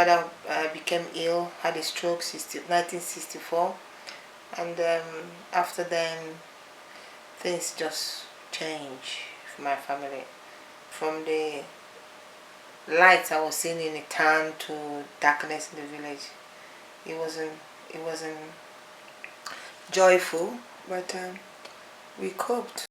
father became ill, had a stroke 1964, and after then things just changed for my family. From the lights I was seeing in the town to darkness in the village. It wasn't joyful, but we coped.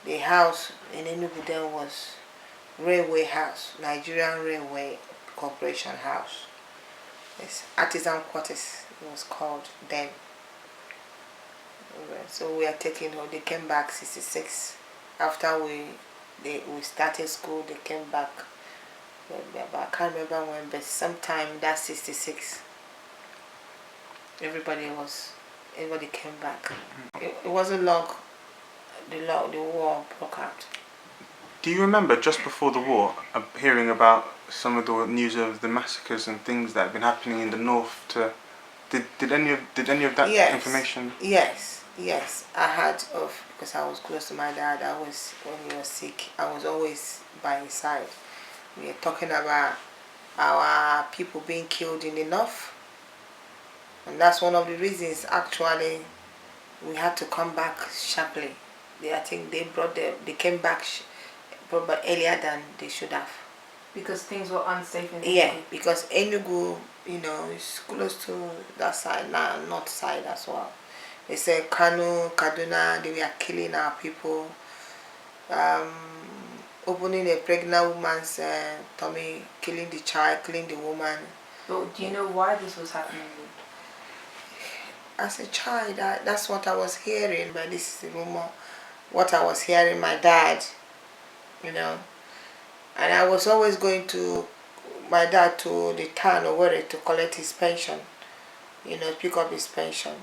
The house in Enugu then was Railway House, Nigerian Railway Corporation House. It's artisan quarters it was called then. So we are taking home. They came back 66 after we started school. They came back, but I can't remember when, but sometime that 66 everybody came back. It wasn't long the war broke out. Do you remember just before the war hearing about some of the news of the massacres and things that have been happening in the north? Did any of that information? Yes, I had because I was close to my dad. When he was sick, I was always by his side. We are talking about our people being killed in the north, and that's one of the reasons actually we had to come back sharply. I think they came back probably earlier than they should have. Because things were unsafe in Enugu. Yeah, because Enugu, is close to that side, north side as well. They said Kano, Kaduna, they were killing our people. Opening a pregnant woman's tummy, killing the child, killing the woman. But do you know why this was happening? As a child, that's what I was hearing, but this is the rumor. What I was hearing, my dad, and I was always going to my dad to the town or where to collect his pension, pick up his pension.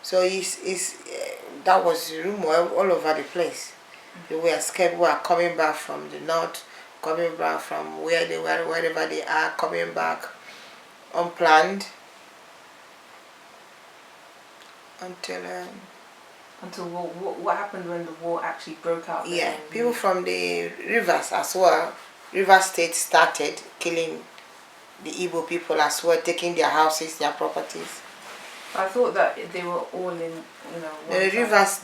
So that was the rumor all over the place. They were scared. We were coming back from the north, coming back from where they were, wherever they are, coming back unplanned until what happened when the war actually broke out? Yeah, people from the rivers as well. River State started killing the Igbo people as well, taking their houses, their properties. I thought that they were all in, the rivers,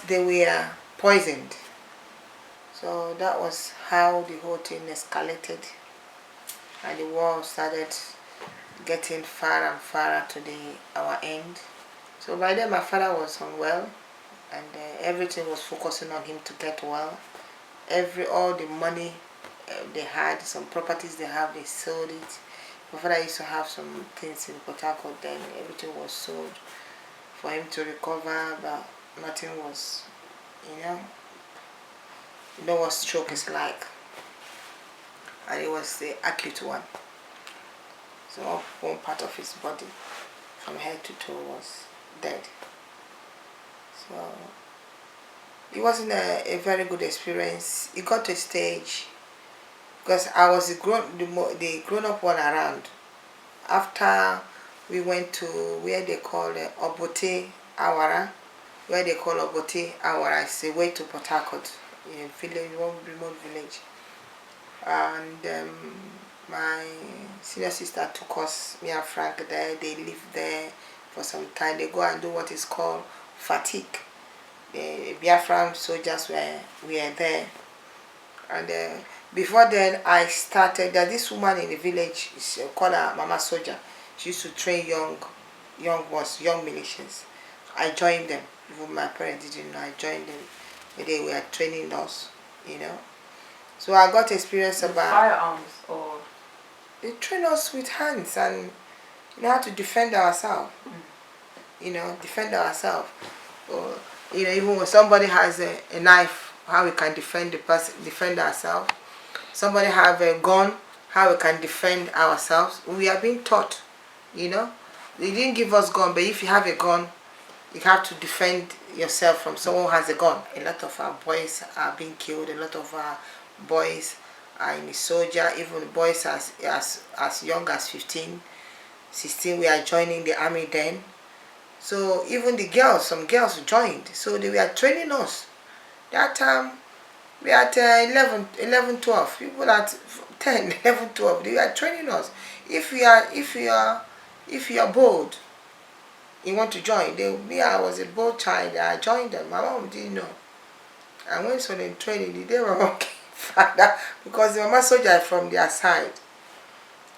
they were poisoned. So that was how the whole thing escalated, and the war started getting far and farther to our end. So by then my father was unwell, and everything was focusing on him to get well. All the money they had, some properties they have, they sold it. My father used to have some things in Port Harcourt, then everything was sold for him to recover, but nothing was, you know what stroke is like. And it was the acute one. So one part of his body, from head to toe, was dead. So it wasn't a very good experience. It got to a stage, because I was the grown-up one around. After we went to where they call Obote Awara, it's a way to Port Harcourt, in a village, one remote village. And my senior sister took us, me and Frank, there. They lived there for some time. They go and do what is called fatigue. The Biafran soldiers were there. And before then, I started. This woman in the village, is called her Mama Soldier. She used to train young militias. I joined them. Even my parents didn't know. I joined them. They were training us, So I got experience about firearms, or they train us with hands and how to defend ourselves. Defend ourselves. Or even when somebody has a knife, how we can defend ourselves. Somebody have a gun, how we can defend ourselves. We are being taught, They didn't give us gun, but if you have a gun, you have to defend yourself from someone who has a gun. A lot of our boys are being killed. A lot of our boys are in the soldier. Even boys as young as 15, 16, we are joining the army then. So even the girls, some girls joined. So they were training us. That time, We at 11, 12. People at 10, 11, 12. They are training us. If you are bold, you want to join. I was a bold child. I joined them. My mom didn't know. I went for the training. They were okay, father, because the mama soldier from their side,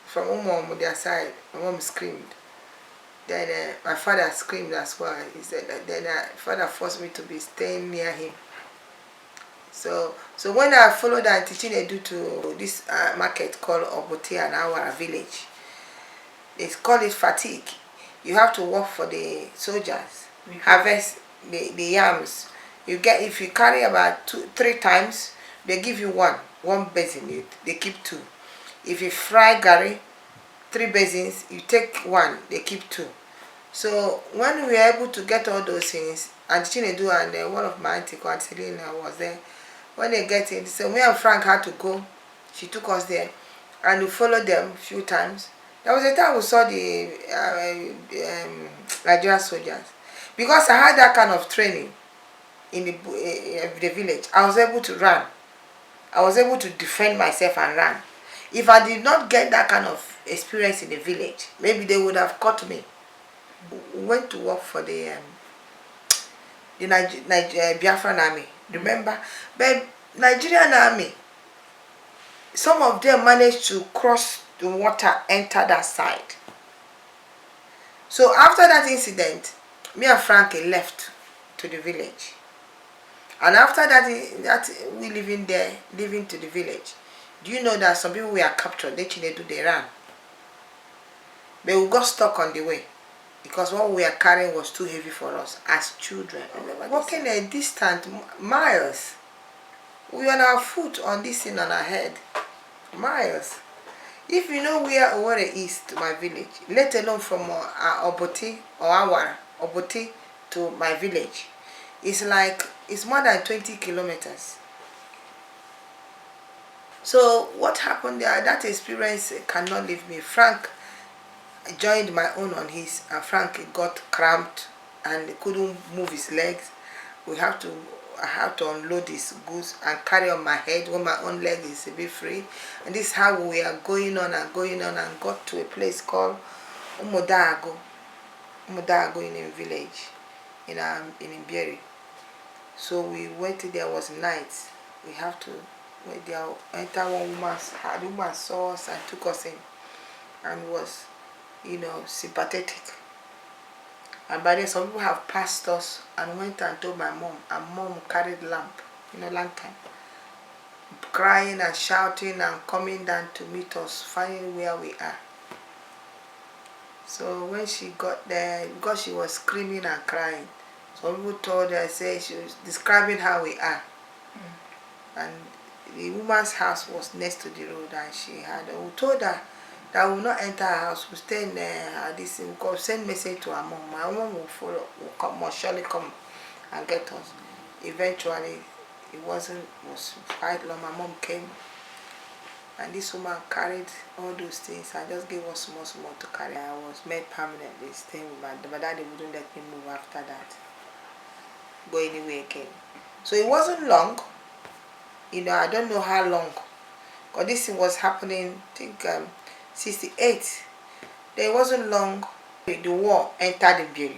from mom their side. My mom screamed. Then my father screamed as well. He said that then father forced me to be staying near him. So when I followed Auntie Chinedu to this market called Obote and our village, it's called it fatigue. You have to work for the soldiers, harvest the yams. You get, if you carry about 3 times, they give you one basin. They keep 2. If you fry gari, 3 basins, you take 1, they keep 2. So when we were able to get all those things, Auntie Chinedu and one of my auntie called Selena was there. When they get in, so me and Frank had to go. She took us there, and we followed them a few times. There was a time we saw the Nigerian soldiers. Because I had that kind of training in the village, I was able to run. I was able to defend myself and run. If I did not get that kind of experience in the village, maybe they would have caught me. We went to work for the Biafran army, remember? But Nigerian army, some of them managed to cross the water, enter that side. So after that incident, me and Frankie left to the village. And after that we living to the village. Do you know that some people were captured? They ran. But we got stuck on the way because what we were carrying was too heavy for us as children. Walking a distant miles. We were on our foot on this thing on our head. Miles. If you know where Owerri is to my village, let alone from Obote or Awara, Obote to my village, it's more than 20 kilometers. So what happened there, that experience cannot leave me. Frank joined my own on his, and Frank got cramped and couldn't move his legs. I have to unload his goods and carry on my head when my own leg is a bit free. And this is how we are going on and got to a place called Umudago in a village in Ibieri. So we went there, was night. We have to wait there, enter one woman's house. The woman saw us and took us in and was, sympathetic. And by then some people have passed us and went and told my mom, and mom carried lamp, lantern, crying and shouting and coming down to meet us, finding where we are. So when she got there, because she was screaming and crying, some people told her, she was describing how we are. And the woman's house was next to the road, and we told her that we will not enter her house, we'll stay in this, we'll send message to her mom. My mom will follow, will surely come and get us. Eventually, was quite long. My mom came, and this woman carried all those things. I just gave us small to carry. I was made permanently staying with my daddy wouldn't let me move after that, go anywhere again. So it wasn't long, I don't know how long, because this was happening, I think 68. There wasn't long. The war entered Ibieri.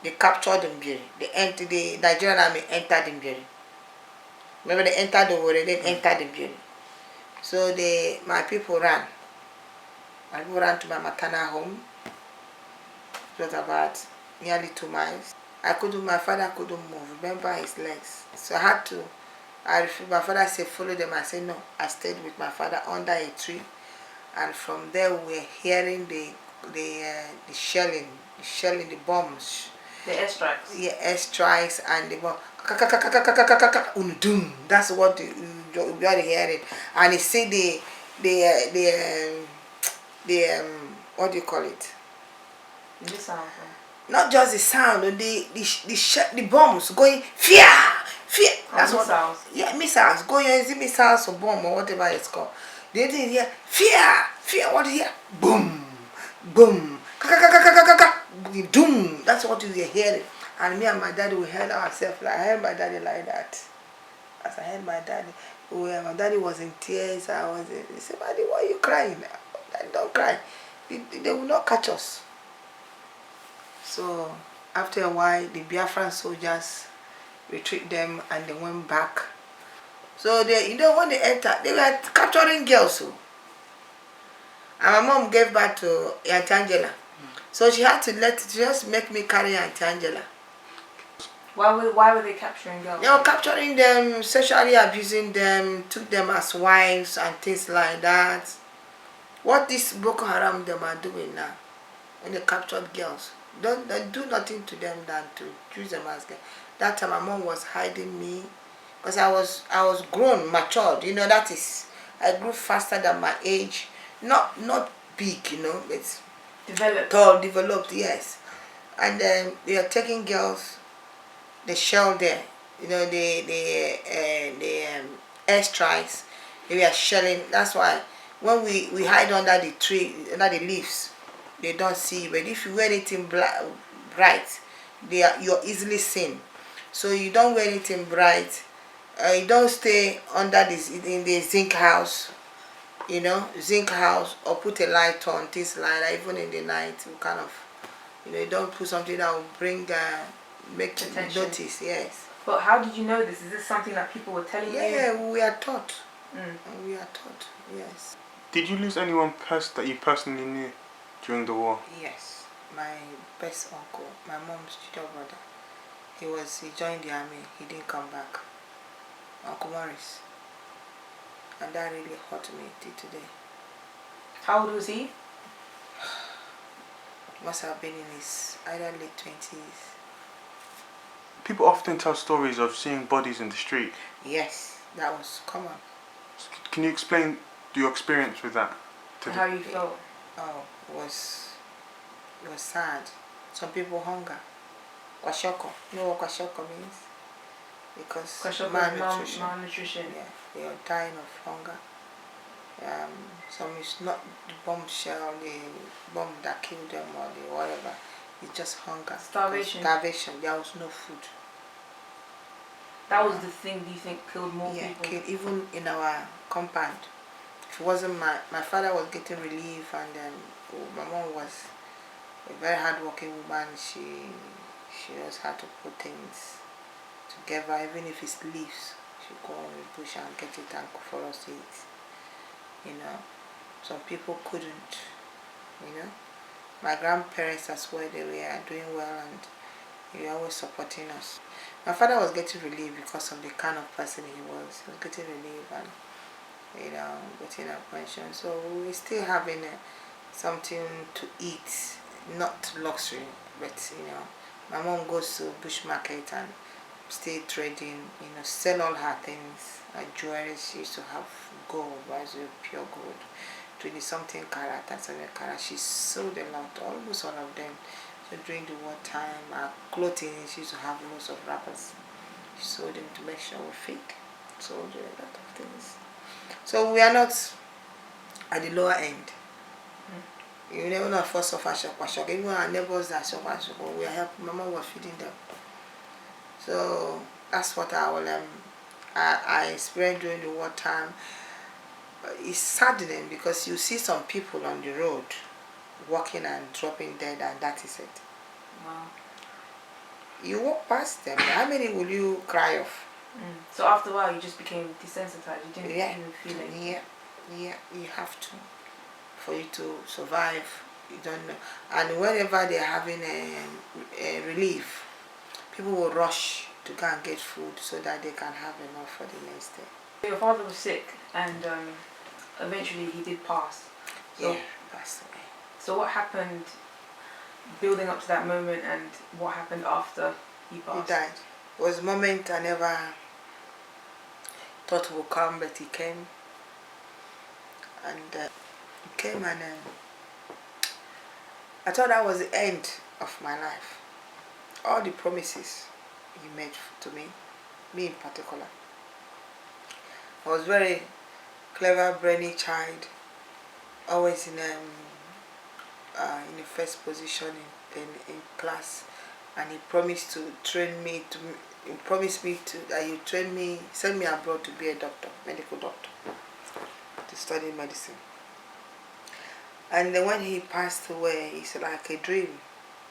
They captured Ibieri. The Nigerian army entered Ibieri. Remember, they entered Owerri, they entered Ibieri. So my people ran. My people ran to my maternal home. It was about nearly 2 miles. My father couldn't move. Remember his legs. So my father said, follow them. I said, no. I stayed with my father under a tree. And from there we were hearing the shelling, the bombs. The airstrikes. Yeah, airstrikes and the bomb. That's what we are hearing. And you see what do you call it? The sound. Not just the sound, the bombs going fear. That's missiles. What. Yeah, missiles going. Is it missiles or bomb or whatever it's called? They didn't hear fear. What do you hear? Boom, boom, doom. That's what you hear hearing. And me and my daddy, we heard ourselves. I heard my daddy like that. As I heard my daddy, my daddy was in tears. He said, "Daddy, why are you crying? Daddy, don't cry. They will not catch us." So after a while, the Biafran soldiers retrieved them and they went back. So they, when they entered, they were capturing girls. So. And my mom gave birth to Auntie Angela. So she had to just make me carry Auntie Angela. Why were they capturing girls? They were capturing them, sexually abusing them, took them as wives and things like that. What this Boko Haram them are doing now, when they captured girls, they do nothing to them than to use them as girls. That time my mom was hiding me, because I was grown, matured. That is, I grew faster than my age. Not big, it's developed. Tall, developed, yes. And then they are taking girls. The shell there, the airstrikes, they were shelling. That's why when we hide under the tree, under the leaves, they don't see you. But if you wear anything bright, you're easily seen. So you don't wear anything bright. You don't stay under this in the zinc house. Zinc house, or put a light on, things like that. Even in the night, you kind of, you don't put something that will bring make attention. Notice, yes. But how did you know this? Is this something that people were telling you? Yeah, we are taught. We are taught, yes. Did you lose anyone that you personally knew during the war? Yes. My best uncle, my mom's junior brother. He joined the army. He didn't come back. Uncle Morris. And that really hurt me till today. How old was he? Must have been in his either late 20s. People often tell stories of seeing bodies in the street. Yes, that was common. Can you explain your experience with that? How you felt? Oh, it was sad. Some people hunger. Kwashoko. You know what kwashoko means? Because malnutrition. Yeah, they are dying of hunger. Some is not the bomb shell, the bomb that killed them or the whatever. It's just hunger. Starvation. There was no food. That was the thing, do you think, killed more people? Yeah, even in our compound. If it wasn't my father was getting relief, and then my mom was a very hard-working woman. She knows how to put things together, even if it's leaves. She go on the bush and get it and cook for us to eat. Some people couldn't. My grandparents as well, they were doing well, and they were always supporting us. My father was getting relief because of the kind of person he was. He was getting relief and getting a pension. So we're still having something to eat, not luxury, but my mom goes to bush market and stay trading, sell all her things. Her jewelry, she used to have gold, pure gold, 20 something carat, 37 carat. She sold a lot, almost all of them. So during the war time, our clothing, she used to have lots of wrappers. She sold them to make sure we fit. Sold a lot of things. So we are not at the lower end. You never know first of shock. Even our neighbors that shock, we are helping. Mama was feeding them. So that's what I experienced during the war time. It's saddening because you see some people on the road walking and dropping dead, and that is it. Wow. You walk past them. How many will you cry of? So after a while, you just became desensitized. You didn't even feel it. Yeah, you have to. For you to survive, you don't know. And whenever they're having a relief, people will rush to go and get food so that they can have enough for the next day. Your father was sick, and eventually he did pass. So, yeah, passed away. So what happened building up to that moment, and what happened after he passed? He died. It was a moment I never thought would come, but he came. And he came, and I thought that was the end of my life. All the promises he made to me in particular. I was very clever, brainy child, always in the first position in class, and he promised to train me you promised me that you train me, send me abroad to be a doctor, medical doctor, to study medicine. And then when he passed away, it's like a dream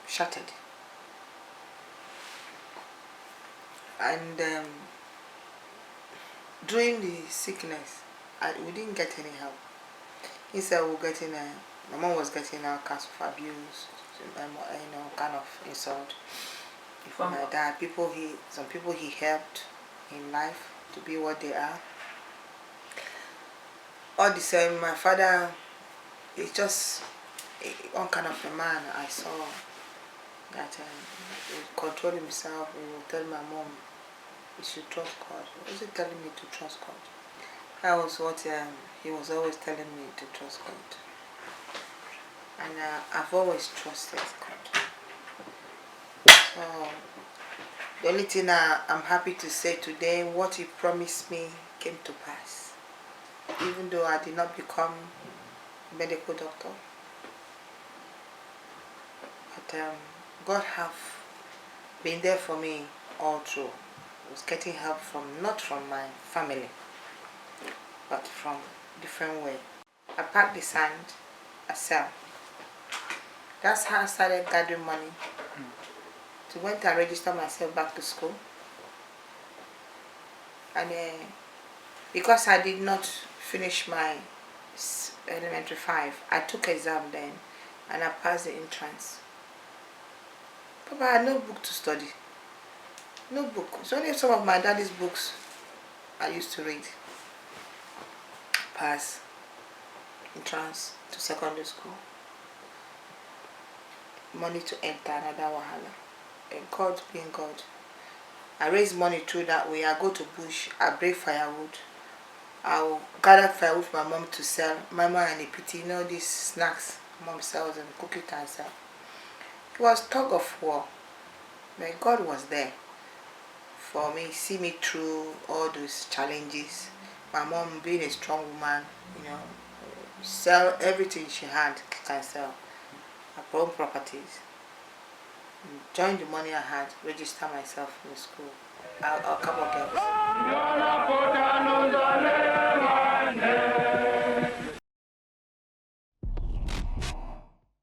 shattered. And during the sickness, we didn't get any help. He said my mom was getting all kinds of abuse, kind of insult from my dad. Some people he helped in life to be what they are. All the same, my father is just one kind of a man. I saw that he would control himself. He would tell my mom, "You should trust God." He wasn't telling me to trust God. That was what he was always telling me, to trust God. And I've always trusted God. So the only thing I'm happy to say today, what he promised me came to pass. Even though I did not become a medical doctor. But God have been there for me all through. I was getting help not from my family, but from different way. I packed the sand, I sell. That's how I started gathering money to went and register myself back to school. And because I did not finish my elementary 5, I took exam then and I passed the entrance. Papa, I had no book to study. No book. It's only some of my daddy's books I used to read. Pass entrance to secondary school. Money to enter another wahala. And God being God. I raise money through that way. I go to bush, I break firewood. I'll gather firewood for my mom to sell. Mama and a pity, these snacks mom sells and cook it and sell. It was tug of war. But God was there for me, see me through all those challenges. My mom being a strong woman, sell everything she had, can sell. Her own properties. Join the money I had, register myself in the school. I'll come again.